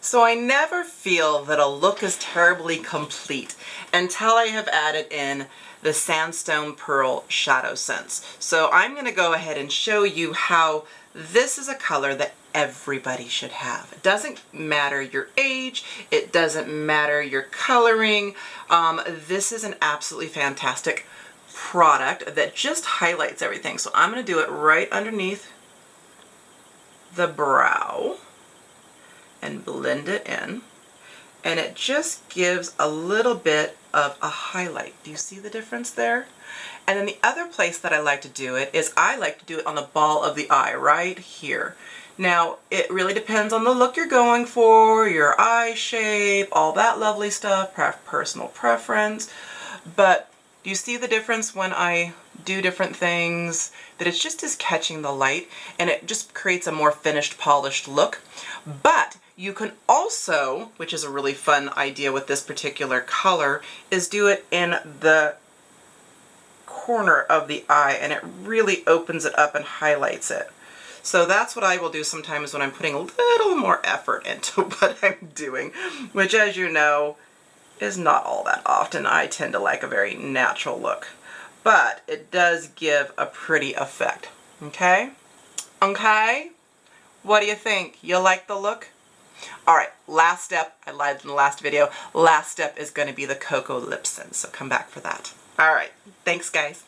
So I never feel that a look is terribly complete until I have added in the Sandstone Pearl ShadowSense. So I'm going to go ahead and show you how this is a color that everybody should have. It doesn't matter your age, it doesn't matter your coloring. This is an absolutely fantastic product that just highlights everything. So I'm going to do it right underneath the brow and blend it in, and it just gives a little bit of a highlight. Do you see the difference there? And then the other place that I like to do it is I like to do it on the ball of the eye right here. Now it really depends on the look you're going for, your eye shape, all that lovely stuff, personal preference, but do you see the difference when I do different things? That it's just as catching the light and it just creates a more finished, polished look. But you can also, which is a really fun idea with this particular color, is do it in the corner of the eye, and it really opens it up and highlights it. So that's what I will do sometimes when I'm putting a little more effort into what I'm doing, which, as you know, is not all that often. I tend to like a very natural look, but it does give a pretty effect. Okay? Okay? What do you think? You like the look? Alright, last step, I lied in the last video, last step is going to be the Cocoa Lip Sense, so come back for that. Alright, thanks guys.